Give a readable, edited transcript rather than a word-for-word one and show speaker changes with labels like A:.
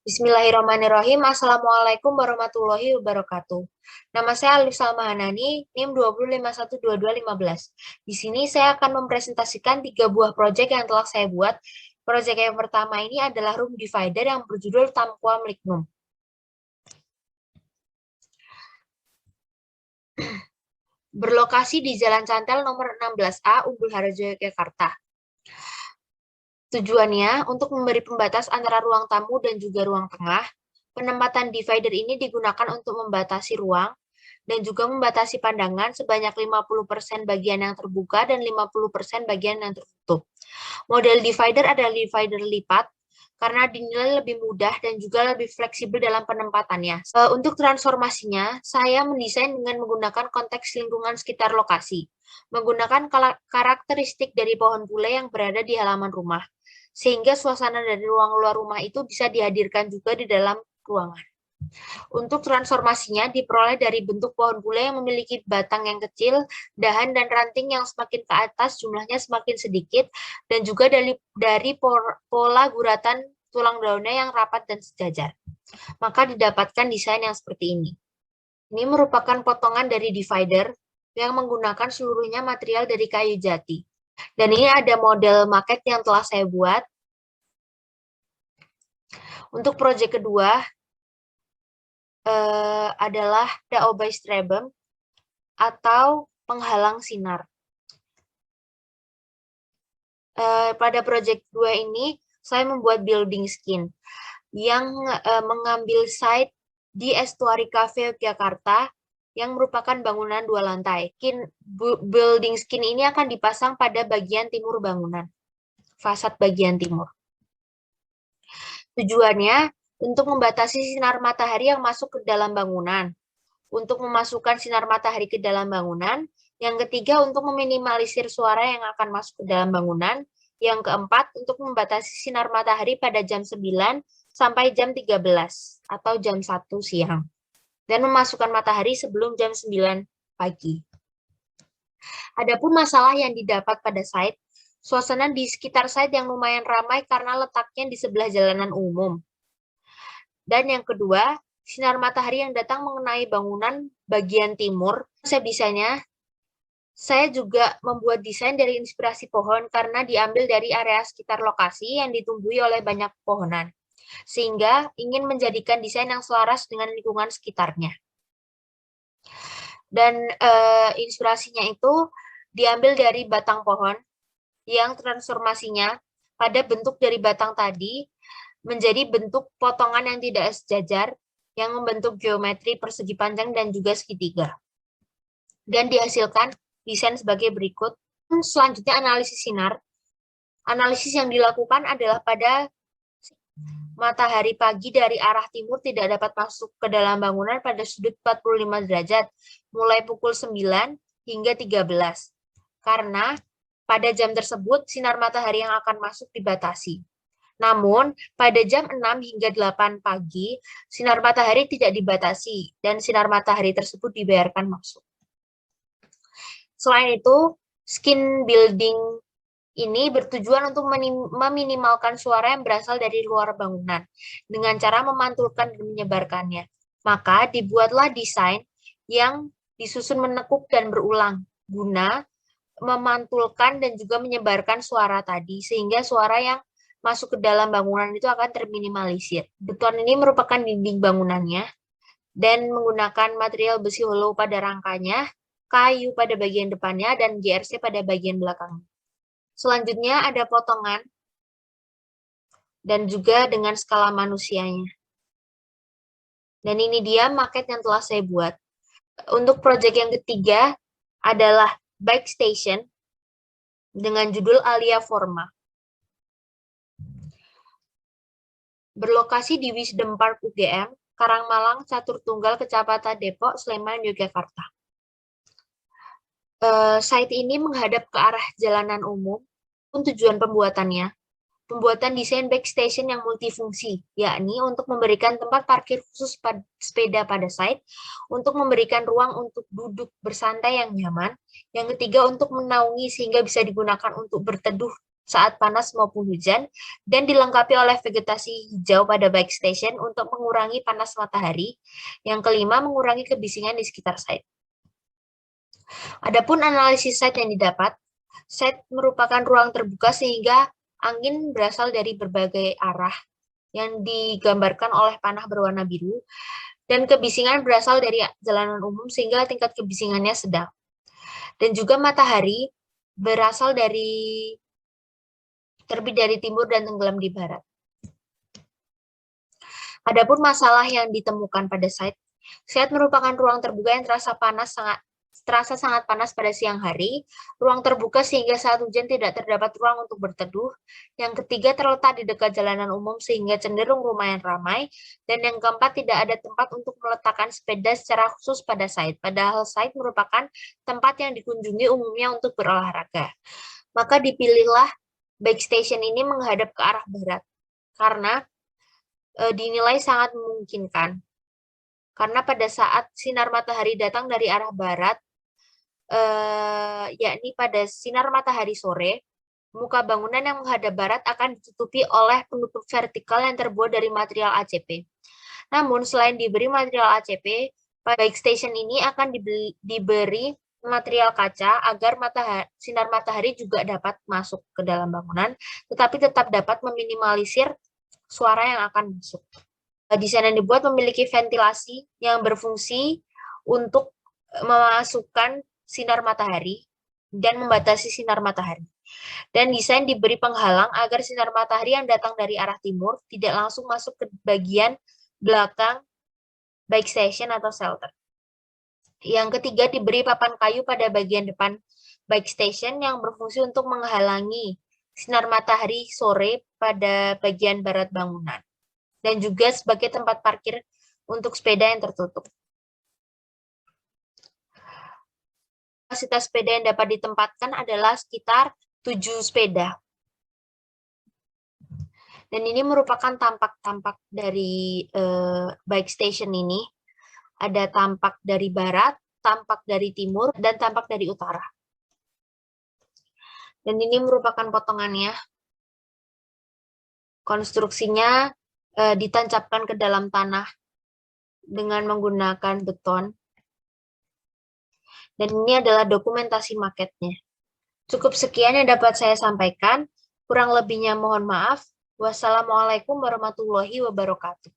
A: Bismillahirrahmanirrahim. Assalamualaikum warahmatullahi wabarakatuh. Nama saya Alif Salma Hanani, NIM 20512215. Di sini saya akan mempresentasikan 3 buah proyek yang telah saya buat. Proyek yang pertama ini adalah room divider yang berjudul Tamquam Lignum. Berlokasi di Jalan Cantel nomor 16A, Umbul Harjo, Yogyakarta. Tujuannya untuk memberi pembatas antara ruang tamu dan juga ruang tengah. Penempatan divider ini digunakan untuk membatasi ruang dan juga membatasi pandangan sebanyak 50% bagian yang terbuka dan 50% bagian yang tertutup. Model divider adalah divider lipat karena dinilai lebih mudah dan juga lebih fleksibel dalam penempatannya. Untuk transformasinya, saya mendesain dengan menggunakan konteks lingkungan sekitar lokasi, menggunakan karakteristik dari pohon pule yang berada di halaman rumah, sehingga suasana dari ruang luar rumah itu bisa dihadirkan juga di dalam ruangan. Untuk transformasinya diperoleh dari bentuk pohon pule yang memiliki batang yang kecil, dahan dan ranting yang semakin ke atas jumlahnya semakin sedikit, dan juga dari pola guratan tulang daunnya yang rapat dan sejajar. Maka didapatkan desain yang seperti ini. Ini merupakan potongan dari divider yang menggunakan seluruhnya material dari kayu jati. Dan ini ada model maket yang telah saya buat. Untuk proyek kedua adalah Daobaistrebem atau penghalang sinar. Pada proyek 2 ini, saya membuat building skin yang mengambil site di Estuary Cafe Yogyakarta yang merupakan bangunan 2 lantai. Building skin ini akan dipasang pada bagian timur bangunan, fasad bagian timur. Tujuannya untuk membatasi sinar matahari yang masuk ke dalam bangunan, untuk memasukkan sinar matahari ke dalam bangunan. Yang ketiga, untuk meminimalisir suara yang akan masuk ke dalam bangunan. Yang keempat, untuk membatasi sinar matahari pada jam 9 sampai jam 13 atau jam 1 siang. Dan memasukkan matahari sebelum jam 9 pagi. Adapun masalah yang didapat pada site, suasana di sekitar site yang lumayan ramai karena letaknya di sebelah jalanan umum. Dan yang kedua, sinar matahari yang datang mengenai bangunan bagian timur. Konsep desainnya, saya juga membuat desain dari inspirasi pohon karena diambil dari area sekitar lokasi yang ditumbuhi oleh banyak pohonan, sehingga ingin menjadikan desain yang selaras dengan lingkungan sekitarnya. Dan inspirasinya itu diambil dari batang pohon yang transformasinya pada bentuk dari batang tadi menjadi bentuk potongan yang tidak sejajar yang membentuk geometri persegi panjang dan juga segitiga. Dan dihasilkan desain sebagai berikut. Selanjutnya analisis sinar. Analisis yang dilakukan adalah pada matahari pagi dari arah timur tidak dapat masuk ke dalam bangunan pada sudut 45 derajat, mulai pukul 9 hingga 13. Karena pada jam tersebut sinar matahari yang akan masuk dibatasi. Namun, pada jam 6 hingga 8 pagi, sinar matahari tidak dibatasi dan sinar matahari tersebut dibiarkan masuk. Selain itu, skin building ini bertujuan untuk meminimalkan suara yang berasal dari luar bangunan dengan cara memantulkan dan menyebarkannya. Maka dibuatlah desain yang disusun menekuk dan berulang guna memantulkan dan juga menyebarkan suara tadi sehingga suara yang masuk ke dalam bangunan itu akan terminimalisir. Beton ini merupakan dinding bangunannya dan menggunakan material besi hollow pada rangkanya, kayu pada bagian depannya, dan GRC pada bagian belakangnya. Selanjutnya ada potongan dan juga dengan skala manusianya. Dan ini dia maket yang telah saya buat. Untuk proyek yang ketiga adalah bike station dengan judul Alia Forma. Berlokasi di Wisdom Park UGM, Karangmalang, Catur Tunggal, Kecamatan Depok, Sleman, Yogyakarta. Site ini menghadap ke arah jalanan umum. Tujuan pembuatannya, pembuatan desain backstation yang multifungsi, yakni untuk memberikan tempat parkir khusus sepeda pada site, untuk memberikan ruang untuk duduk bersantai yang nyaman. Yang ketiga, untuk menaungi sehingga bisa digunakan untuk berteduh saat panas maupun hujan, dan dilengkapi oleh vegetasi hijau pada bike station untuk mengurangi panas matahari. Yang kelima, mengurangi kebisingan di sekitar site. Adapun analisis site yang didapat, site merupakan ruang terbuka sehingga angin berasal dari berbagai arah yang digambarkan oleh panah berwarna biru, dan kebisingan berasal dari jalanan umum sehingga tingkat kebisingannya sedang. Dan juga matahari berasal dari terbit dari timur dan tenggelam di barat. Adapun masalah yang ditemukan pada site merupakan ruang terbuka yang terasa sangat panas pada siang hari, ruang terbuka sehingga saat hujan tidak terdapat ruang untuk berteduh. Yang ketiga, terletak di dekat jalanan umum sehingga cenderung lumayan ramai. Dan yang keempat, tidak ada tempat untuk meletakkan sepeda secara khusus pada site, padahal site merupakan tempat yang dikunjungi umumnya untuk berolahraga. Maka dipilihlah bike station ini menghadap ke arah barat, karena dinilai sangat memungkinkan. Karena pada saat sinar matahari datang dari arah barat, yakni pada sinar matahari sore, muka bangunan yang menghadap barat akan ditutupi oleh penutup vertikal yang terbuat dari material ACP. Namun, selain diberi material ACP, bike station ini akan diberi material kaca agar sinar matahari juga dapat masuk ke dalam bangunan, tetapi tetap dapat meminimalisir suara yang akan masuk. Desain yang dibuat memiliki ventilasi yang berfungsi untuk memasukkan sinar matahari dan membatasi sinar matahari. Dan desain diberi penghalang agar sinar matahari yang datang dari arah timur tidak langsung masuk ke bagian belakang bike station atau shelter. Yang ketiga, diberi papan kayu pada bagian depan bike station yang berfungsi untuk menghalangi sinar matahari sore pada bagian barat bangunan. Dan juga sebagai tempat parkir untuk sepeda yang tertutup. Kapasitas sepeda yang dapat ditempatkan adalah sekitar 7 sepeda. Dan ini merupakan tampak-tampak dari bike station ini. Ada tampak dari barat, tampak dari timur, dan tampak dari utara. Dan ini merupakan potongannya. Konstruksinya ditancapkan ke dalam tanah dengan menggunakan beton. Dan ini adalah dokumentasi maketnya. Cukup sekian yang dapat saya sampaikan. Kurang lebihnya mohon maaf. Wassalamualaikum warahmatullahi wabarakatuh.